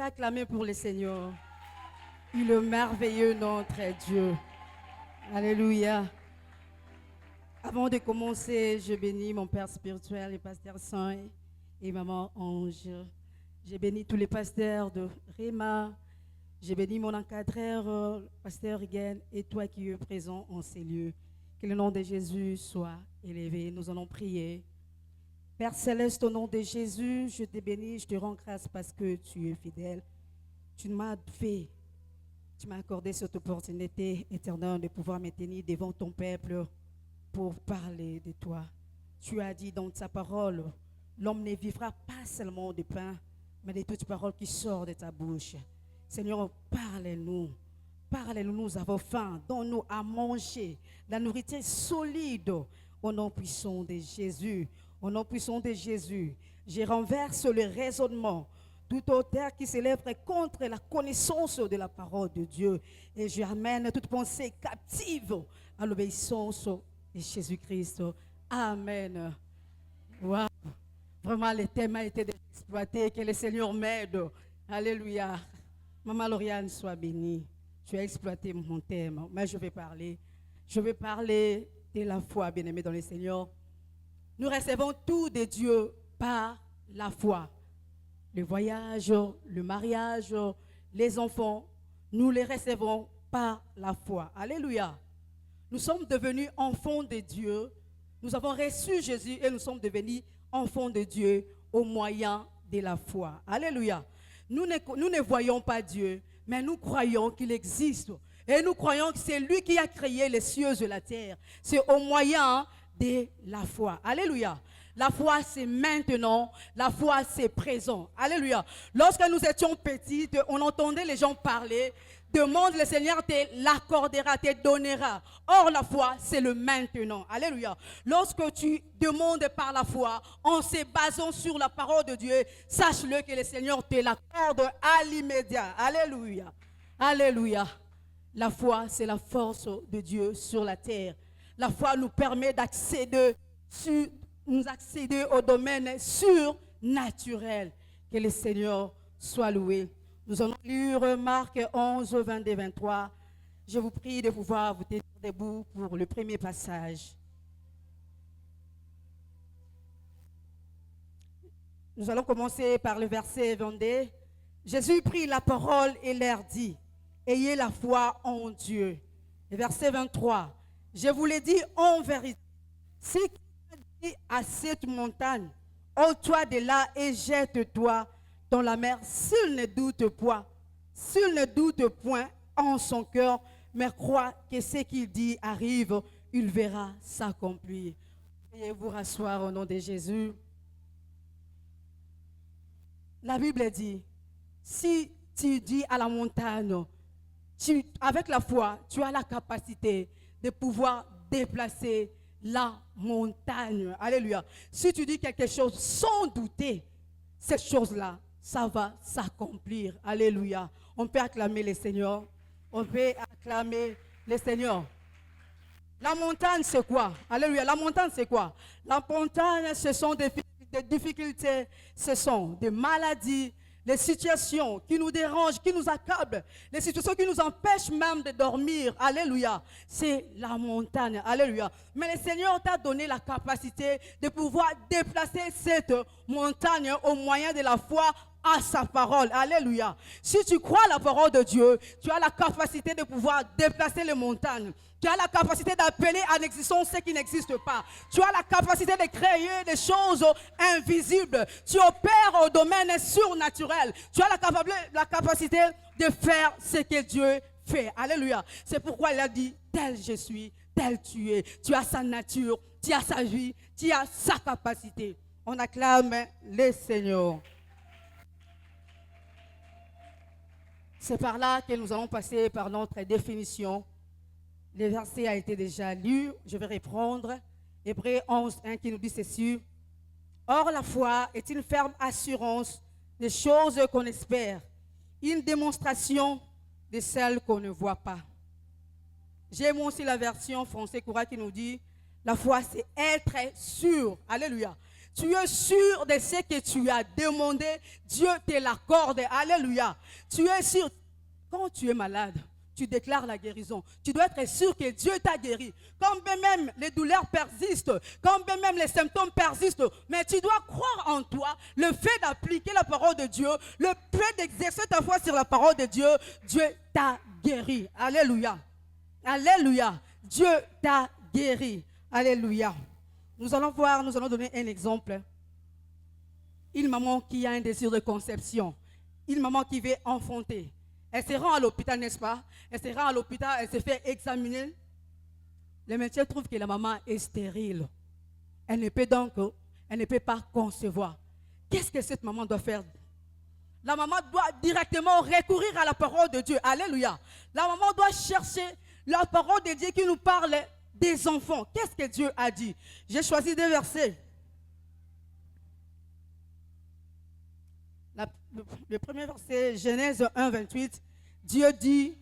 acclamer pour le Seigneur. Il est merveilleux, notre Dieu. Alléluia. Avant de commencer, je bénis mon Père spirituel, le pasteur Saint et maman Ange. Je bénis tous les pasteurs de Réma. Je bénis mon encadreur, pasteur Higuen, et toi qui es présent en ces lieux. Que le nom de Jésus soit élevé. Nous allons prier. Père Céleste, au nom de Jésus, je te bénis, je te rends grâce parce que tu es fidèle. Tu m'as accordé cette opportunité éternelle de pouvoir me tenir devant ton peuple pour parler de toi. Tu as dit dans ta parole, l'homme ne vivra pas seulement de pain, mais de toutes paroles qui sortent de ta bouche. Seigneur, parle-nous. Parle-nous, nous avons faim. Donne-nous à manger la nourriture solide au nom puissant de Jésus. Au nom puissant de Jésus, je renverse le raisonnement, toute auteur qui s'élèverait contre la connaissance de la parole de Dieu. Et je ramène toute pensée captive à l'obéissance de Jésus-Christ. Amen. Wow. Vraiment, le thème a été exploité. Que le Seigneur m'aide. Alléluia. Maman Lauriane, sois bénie. Tu as exploité mon thème, mais je vais parler. Je vais parler de la foi, bien-aimée dans le Seigneur. Nous recevons tout de Dieu par la foi. Le voyage, le mariage, les enfants, nous les recevons par la foi. Alléluia. Nous sommes devenus enfants de Dieu. Nous avons reçu Jésus et nous sommes devenus enfants de Dieu au moyen de la foi. Alléluia. Nous ne voyons pas Dieu, mais nous croyons qu'il existe. Et nous croyons que c'est lui qui a créé les cieux et la terre. C'est au moyen de la foi. Alléluia. La foi, c'est maintenant. La foi, c'est présent. Alléluia. Lorsque nous étions petites, on entendait les gens parler. Demande, le Seigneur te l'accordera, te donnera. Or, la foi, c'est le maintenant. Alléluia. Lorsque tu demandes par la foi, en se basant sur la parole de Dieu, sache-le que le Seigneur te l'accorde à l'immédiat. Alléluia. Alléluia. La foi, c'est la force de Dieu sur la terre. La foi nous permet d'accéder au domaine surnaturel. Que le Seigneur soit loué. Nous allons lire Marc 11, 22, 23. Je vous prie de pouvoir vous tenir debout pour le premier passage. Nous allons commencer par le verset 22. Jésus prit la parole et leur dit, « Ayez la foi en Dieu. » Le verset 23. Je vous l'ai dit en vérité. Ce qui a dit à cette montagne, ôte-toi de là et jette-toi dans la mer, s'il ne doute point en son cœur, mais croit que ce qu'il dit arrive, il verra s'accomplir. Veuillez vous rasseoir au nom de Jésus. La Bible dit, si tu dis à la montagne, avec la foi, tu as la capacité de pouvoir déplacer la montagne. Alléluia. Si tu dis quelque chose sans douter, cette chose-là, ça va s'accomplir. Alléluia. On peut acclamer le Seigneur. On peut acclamer le Seigneur. La montagne, c'est quoi? Alléluia. La montagne, c'est quoi? La montagne, ce sont des difficultés, ce sont des maladies, les situations qui nous dérangent, qui nous accablent, les situations qui nous empêchent même de dormir. Alléluia. C'est la montagne. Alléluia. Mais le Seigneur t'a donné la capacité de pouvoir déplacer cette montagne au moyen de la foi à sa parole. Alléluia. Si tu crois à la parole de Dieu, tu as la capacité de pouvoir déplacer les montagnes. Tu as la capacité d'appeler à l'existence ce qui n'existe pas. Tu as la capacité de créer des choses invisibles. Tu opères au domaine surnaturel. Tu as la capacité de faire ce que Dieu fait. Alléluia. C'est pourquoi il a dit, tel je suis, tel tu es. Tu as sa nature, tu as sa vie, tu as sa capacité. On acclame le Seigneur. C'est par là que nous allons passer par notre définition. Le verset a été déjà lu. Je vais reprendre. Hébreux 11, 1 qui nous dit ceci. Or, la foi est une ferme assurance des choses qu'on espère, une démonstration de celles qu'on ne voit pas. J'aime aussi la version français Courant qui nous dit, la foi c'est être sûr. Alléluia. Tu es sûr de ce que tu as demandé, Dieu te l'accorde. Alléluia. Tu es sûr. Quand tu es malade, tu déclares la guérison. Tu dois être sûr que Dieu t'a guéri. Quand bien même les douleurs persistent, quand bien même les symptômes persistent, mais tu dois croire en toi. Le fait d'appliquer la parole de Dieu, le fait d'exercer ta foi sur la parole de Dieu, Dieu t'a guéri. Alléluia. Alléluia. Dieu t'a guéri. Alléluia. Nous allons donner un exemple. Une maman qui a un désir de conception. Une maman qui veut enfanter. Elle se rend à l'hôpital, n'est-ce pas? Elle se rend à l'hôpital, elle se fait examiner. Les médecins trouvent que la maman est stérile. Elle ne peut pas concevoir. Qu'est-ce que cette maman doit faire? La maman doit directement recourir à la parole de Dieu. Alléluia. La maman doit chercher la parole de Dieu qui nous parle des enfants. Qu'est-ce que Dieu a dit? J'ai choisi deux versets. Le premier verset, Genèse 1, 28. Dieu dit,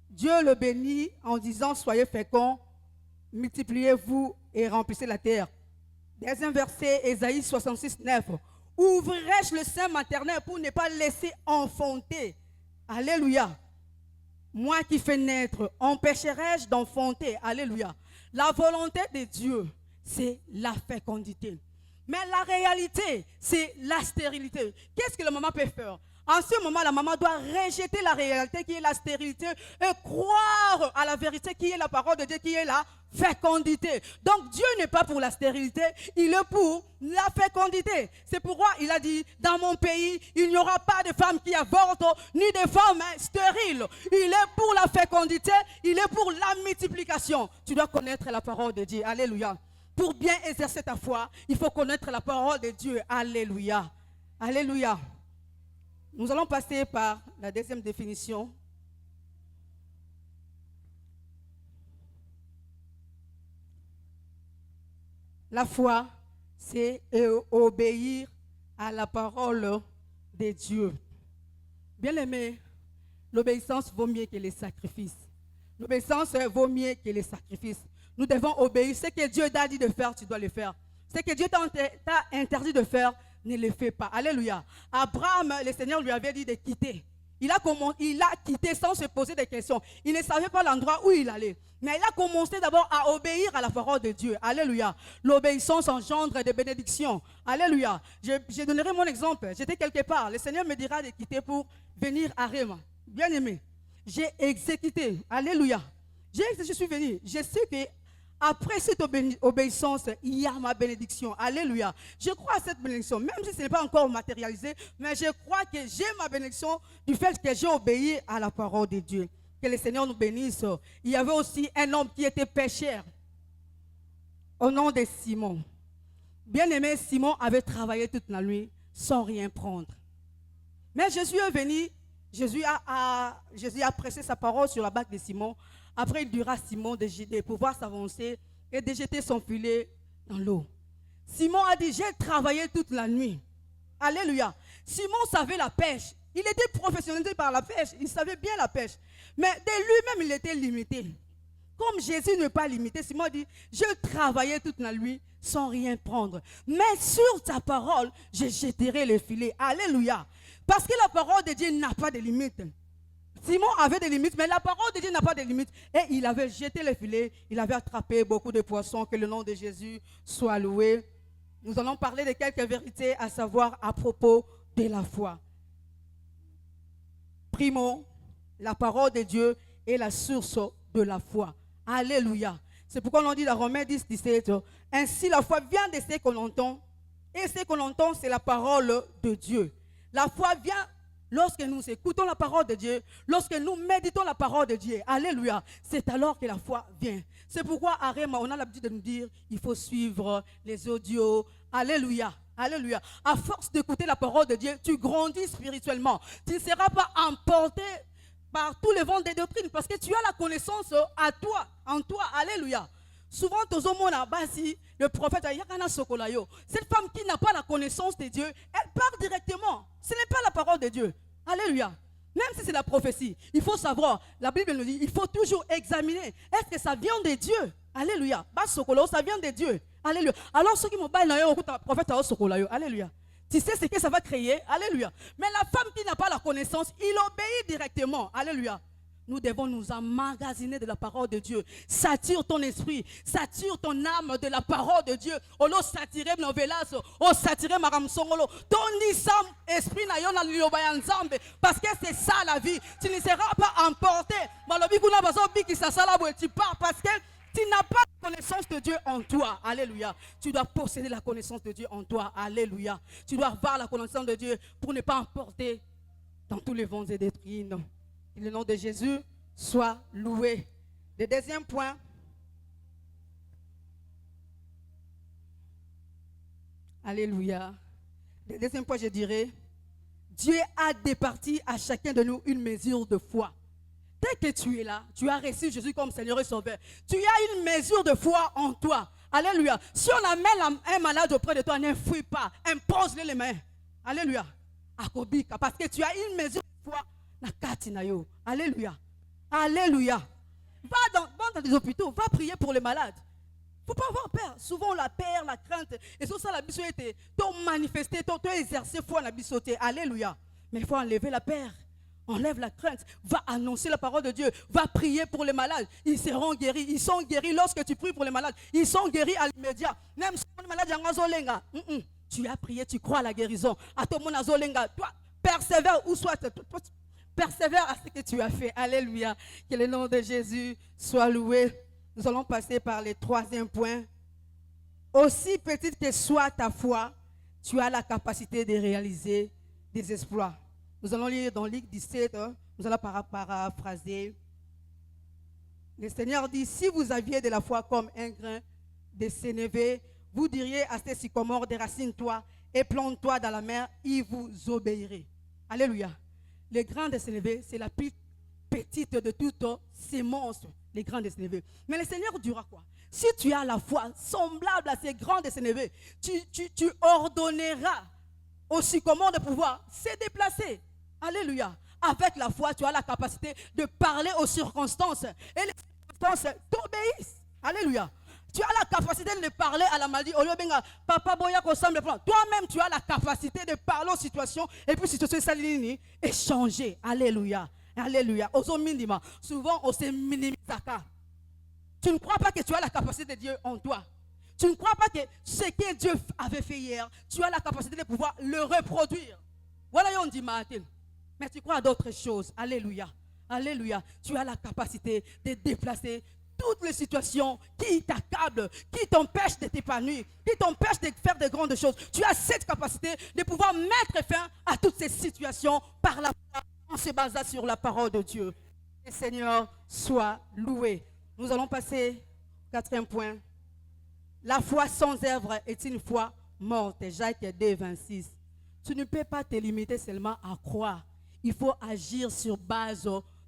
Dieu le bénit en disant, soyez féconds, multipliez-vous et remplissez la terre. Deuxième verset, Ésaïe 66, 9. Ouvrirai-je le sein maternel pour ne pas laisser enfanter? Alléluia. Moi qui fais naître, empêcherai-je d'enfanter? Alléluia. La volonté de Dieu, c'est la fécondité. Mais la réalité, c'est la stérilité. Qu'est-ce que la maman peut faire? En ce moment, la maman doit rejeter la réalité qui est la stérilité et croire à la vérité qui est la parole de Dieu, qui est la fécondité. Donc Dieu n'est pas pour la stérilité, il est pour la fécondité. C'est pourquoi il a dit, dans mon pays, il n'y aura pas de femmes qui avortent, ni de femmes stériles. Il est pour la fécondité, il est pour la multiplication. Tu dois connaître la parole de Dieu. Alléluia. Pour bien exercer ta foi, il faut connaître la parole de Dieu. Alléluia. Alléluia. Nous allons passer par la deuxième définition. La foi, c'est obéir à la parole de Dieu. Bien-aimé, l'obéissance vaut mieux que les sacrifices. L'obéissance vaut mieux que les sacrifices. Nous devons obéir. Ce que Dieu t'a dit de faire, tu dois le faire. Ce que Dieu t'a interdit de faire, ne le fais pas. Alléluia. Abraham, le Seigneur lui avait dit de quitter. Il a quitté sans se poser des questions. Il ne savait pas l'endroit où il allait. Mais il a commencé d'abord à obéir à la parole de Dieu. Alléluia. L'obéissance engendre des bénédictions. Alléluia. Je donnerai mon exemple. J'étais quelque part. Le Seigneur me dira de quitter pour venir à Réma. Bien aimé. J'ai exécuté. Alléluia. Je suis venu. Je sais que après cette obéissance, il y a ma bénédiction. Alléluia. Je crois à cette bénédiction, même si ce n'est pas encore matérialisé, mais je crois que j'ai ma bénédiction du fait que j'ai obéi à la parole de Dieu. Que le Seigneur nous bénisse. Il y avait aussi un homme qui était pécheur, au nom de Simon. Bien-aimé, Simon avait travaillé toute la nuit sans rien prendre. Mais Jésus est venu, Jésus a pressé sa parole sur la bague de Simon. Après, il dira à Simon de pouvoir s'avancer et de jeter son filet dans l'eau. Simon a dit, j'ai travaillé toute la nuit. Alléluia. Simon savait la pêche. Il était professionnalisé par la pêche. Il savait bien la pêche. Mais de lui-même, il était limité. Comme Jésus n'est pas limité, Simon dit, je travaillais toute la nuit sans rien prendre. Mais sur ta parole, je jetterai le filet. Alléluia. Parce que la parole de Dieu n'a pas de limite. Simon avait des limites, mais la parole de Dieu n'a pas de limites. Et il avait jeté le filet, il avait attrapé beaucoup de poissons. Que le nom de Jésus soit loué. Nous allons parler de quelques vérités à savoir à propos de la foi. Primo, la parole de Dieu est la source de la foi. Alléluia. C'est pourquoi on dit dans Romains 10, 17, ainsi la foi vient de ce qu'on entend, et ce qu'on entend, c'est la parole de Dieu. La foi vient lorsque nous écoutons la parole de Dieu, lorsque nous méditons la parole de Dieu. Alléluia. C'est alors que la foi vient. C'est pourquoi à Réma, on a l'habitude de nous dire, il faut suivre les audios. Alléluia. Alléluia. À force d'écouter la parole de Dieu, tu grandis spirituellement. Tu ne seras pas emporté par tous les vents des doctrines parce que tu as la connaissance à toi, en toi. Alléluia. Souvent, le prophète, cette femme qui n'a pas la connaissance de Dieu, elle part directement. Ce n'est pas la parole de Dieu. Alléluia. Même si c'est la prophétie, il faut savoir, la Bible nous dit, il faut toujours examiner. Est-ce que ça vient de Dieu? Alléluia. Ça vient de Dieu. Alléluia. Alors ceux qui m'ont baillé dans le prophète alléluia. Tu sais ce que ça va créer. Alléluia. Mais la femme qui n'a pas la connaissance, il obéit directement. Alléluia. Nous devons nous emmagasiner de la parole de Dieu. Sature ton esprit, sature ton âme de la parole de Dieu. Olo satire nos velas, o satire maramsongolo. Ton nisam esprit na yona liobayanzambe. Parce que c'est ça la vie. Tu ne seras pas emporté. Malobi kuna bazo biki sasala bo tu pars parce que tu n'as pas la connaissance de Dieu en toi. Alléluia. Tu dois posséder la connaissance de Dieu en toi. Alléluia. Tu dois avoir la connaissance de Dieu pour ne pas emporter dans tous les vents et doctrines. Que le nom de Jésus soit loué. Le deuxième point. Alléluia. Le deuxième point, je dirais, Dieu a départi à chacun de nous une mesure de foi. Dès que tu es là, tu as reçu Jésus comme Seigneur et Sauveur. Tu as une mesure de foi en toi. Alléluia. Si on amène un malade auprès de toi, ne fuis pas. Impose-lui les mains. Alléluia. Akobika. Parce que tu as une mesure de foi. Alléluia. Alléluia. Va dans les hôpitaux, va prier pour les malades. Il ne faut pas avoir peur. Souvent la peur, la crainte. Et sur ça, la bisou était manifesté, exercé foi la bisouté. Alléluia. Mais il faut enlever la peur. Enlève la crainte. Va annoncer la parole de Dieu. Va prier pour les malades. Ils seront guéris. Ils sont guéris lorsque tu pries pour les malades. Ils sont guéris à l'immédiat. Même si les malades, tu as prié, tu crois à la guérison. À ton monde, toi, persévère où soit. Persévère à ce que tu as fait. Alléluia. Que le nom de Jésus soit loué. Nous allons passer par le troisième point. Aussi petite que soit ta foi, tu as la capacité de réaliser des exploits. Nous allons lire dans Luc 17, nous allons paraphraser. Le Seigneur dit, si vous aviez de la foi comme un grain de sénévé, vous diriez à ces sycomores, déracine-toi et plante-toi dans la mer, il vous obéirait. Alléluia. Les grains de sénévé, c'est la plus petite de toutes ces monstres, les grains de sénévé. Mais le Seigneur dira quoi? Si tu as la foi semblable à ces grains de sénévé, tu ordonneras aux sycomores de pouvoir se déplacer. Alléluia. Avec la foi, tu as la capacité de parler aux circonstances. Et les circonstances t'obéissent. Alléluia. Tu as la capacité de parler à la maladie. Papa Boya, toi-même, tu as la capacité de parler aux situations. Et puis, situation salini, échanger. Alléluia. Alléluia. Souvent, on se minimise. Tu ne crois pas que tu as la capacité de Dieu en toi. Tu ne crois pas que ce que Dieu avait fait hier, tu as la capacité de pouvoir le reproduire. Voilà, on dit Martin. Mais tu crois à d'autres choses. Alléluia. Alléluia. Tu as la capacité de déplacer toutes les situations qui t'accablent, qui t'empêchent de t'épanouir, qui t'empêchent de faire de grandes choses. Tu as cette capacité de pouvoir mettre fin à toutes ces situations par la foi en se basant sur la parole de Dieu. Que le Seigneur soit loué. Nous allons passer au quatrième point. La foi sans œuvre est une foi morte. Jacques 2, 26. Tu ne peux pas te limiter seulement à croire. Il faut agir sur base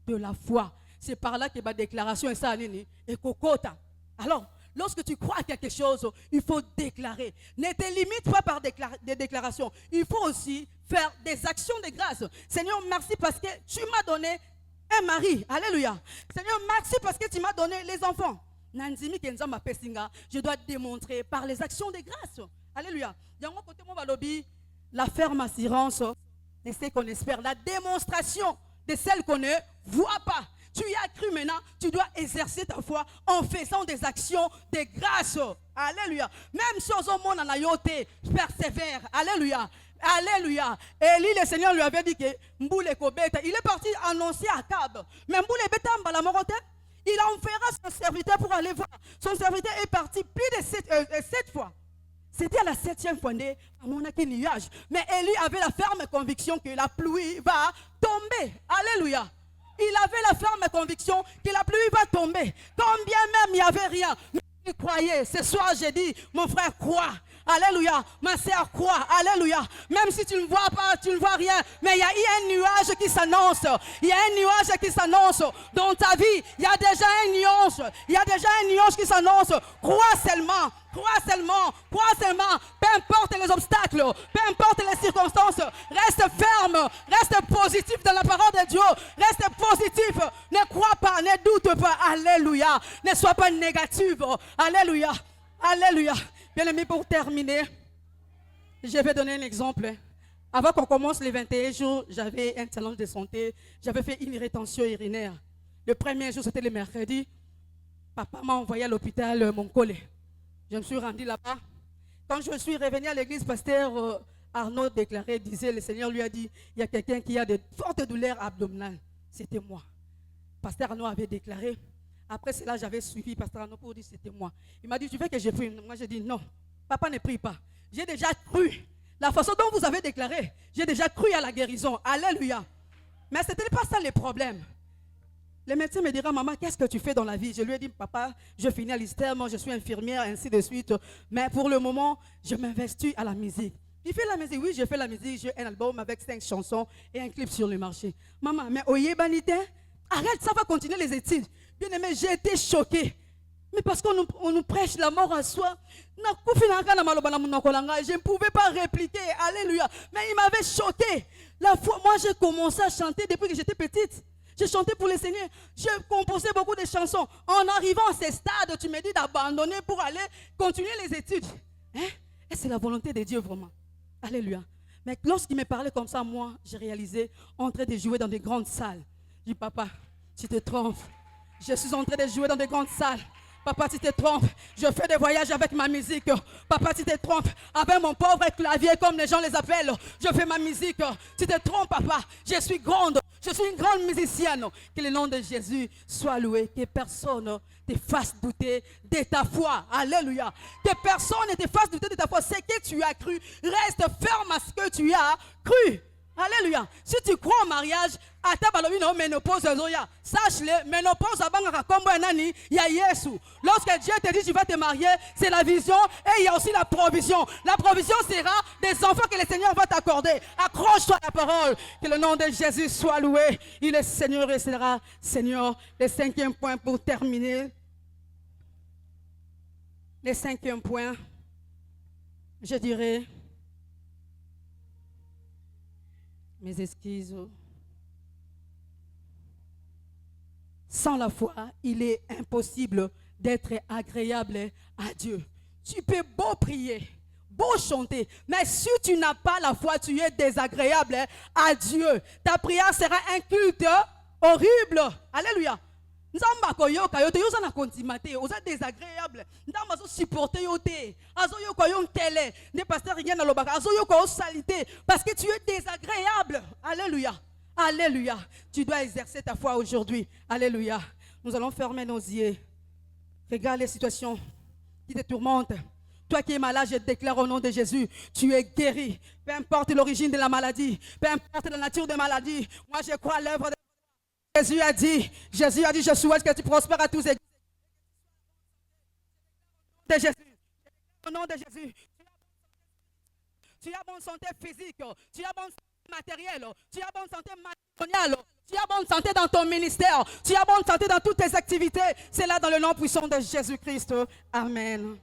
de la foi. C'est par là que ma déclaration est ça, et kokota. Alors, lorsque tu crois à quelque chose, il faut déclarer. Ne te limite pas par des déclarations. Il faut aussi faire des actions de grâce. Seigneur, merci parce que tu m'as donné un mari. Alléluia. Seigneur, merci parce que tu m'as donné les enfants. Je dois démontrer par les actions de grâce. Alléluia. La ferme assurance de ce qu'on espère. La démonstration de celle qu'on ne voit pas. Tu y as cru maintenant, tu dois exercer ta foi en faisant des actions de grâce. Alléluia. Même si on monde en ayoté, persévère. Alléluia. Alléluia. Élie, le Seigneur lui avait dit que Mboule Kobeta, il est parti annoncer à Kab. Mais Mboule Beta Mbalamorote, il enverra son serviteur pour aller voir. Son serviteur est parti plus de 7 fois. C'était à la 7e fois, à mon nuage. Mais Élie avait la ferme conviction que la pluie va tomber. Alléluia. Il avait la ferme conviction que la pluie va tomber. Quand bien même il n'y avait rien. Mais il croyait. Ce soir, j'ai dit, mon frère, crois. Alléluia. Ma sœur, crois. Alléluia. Même si tu ne vois pas, tu ne vois rien. Mais il y a un nuage qui s'annonce. Il y a un nuage qui s'annonce. Dans ta vie, il y a déjà un nuage. Il y a déjà un nuage qui s'annonce. Crois seulement. Crois seulement, crois seulement, peu importe les obstacles, peu importe les circonstances, reste ferme, reste positif dans la parole de Dieu, reste positif, ne crois pas ne doute pas. Alléluia. Ne sois pas négative. Alléluia. Alléluia. Bien-aimé, pour terminer, je vais donner un exemple. Avant qu'on commence les 21 jours, j'avais un challenge de santé. J'avais fait une rétention urinaire. Le premier jour, c'était le mercredi. Papa m'a envoyé à l'hôpital Moncole. Je me suis rendu là-bas. Quand je suis revenu à l'église, pasteur Arnaud déclarait, disait, le Seigneur lui a dit, il y a quelqu'un qui a de fortes douleurs abdominales. C'était moi. Pasteur Arnaud avait déclaré. Après cela, j'avais suivi pasteur Arnaud pour dire c'était moi. Il m'a dit, tu veux que je prie? Moi, j'ai dit non. Papa ne prie pas. J'ai déjà cru. La façon dont vous avez déclaré, j'ai déjà cru à la guérison. Alléluia. Mais ce n'était pas ça le problème. Le médecin me dira, maman, qu'est-ce que tu fais dans la vie? Je lui ai dit, papa, je finis à l'ISTER, moi je suis infirmière, ainsi de suite. Mais pour le moment, je m'investis à la musique. Il fait la musique, oui, je fais la musique. J'ai un album avec 5 chansons et un clip sur le marché. Maman, mais oye banité, arrête, ça va continuer les études. Bien aimé, j'ai été choquée. Mais parce qu'on nous prêche la mort à soi. Je ne pouvais pas répliquer. Alléluia. Mais il m'avait choqué. La fois, moi, j'ai commencé à chanter depuis que j'étais petite. J'ai chanté pour le Seigneur. J'ai composé beaucoup de chansons. En arrivant à ce stade, tu me dis d'abandonner pour aller continuer les études. Hein? Et c'est la volonté de Dieu vraiment. Alléluia. Mais lorsqu'il me parlait comme ça, moi, j'ai réalisé en train de jouer dans des grandes salles. Je dis, papa, tu te trompes. Je suis en train de jouer dans des grandes salles. Papa, tu te trompes. Je fais des voyages avec ma musique. Papa, tu te trompes. Avec mon pauvre clavier, comme les gens les appellent. Je fais ma musique. Tu te trompes, papa. Je suis grande. Je suis une grande musicienne. Que le nom de Jésus soit loué. Que personne te fasse douter de ta foi. Alléluia. Que personne ne te fasse douter de ta foi. Ce que tu as cru, reste ferme à ce que tu as cru. Alléluia. Si tu crois au mariage, sache-le, ménopause lorsque Dieu te dit tu vas te marier, c'est la vision et il y a aussi la provision. La provision sera des enfants que le Seigneur va t'accorder. Accroche-toi à la parole. Que le nom de Jésus soit loué. Il est Seigneur et sera Seigneur. Le 5e point pour terminer. Le 5e point, je dirais, mes excuses. Sans la foi, il est impossible d'être agréable à Dieu. Tu peux beau prier, beau chanter, mais si tu n'as pas la foi, tu es désagréable à Dieu. Ta prière sera un culte horrible. Alléluia. Nzamba koyoka yote yoza na kontimate oza désagréable ndamba zo supporter yote azo yoko yon télé ne pasteur rien na lobaka azo yoko salité parce que tu es désagréable. Alléluia. Alléluia. Tu dois exercer ta foi aujourd'hui. Alléluia. Nous allons fermer nos yeux. Regarde les situations qui te tourmentent. Toi qui es malade, je déclare au nom de Jésus, tu es guéri. Peu importe l'origine de la maladie, peu importe la nature de la maladie. Moi, je crois à l'œuvre de Jésus a dit, je souhaite que tu prospères à tous égards. De Jésus. Au nom de Jésus. Tu as bonne santé physique, tu as bonne santé matérielle, tu as bonne santé matrimoniale, tu as bonne santé dans ton ministère, tu as bonne santé dans toutes tes activités. C'est là dans le nom puissant de Jésus-Christ. Amen.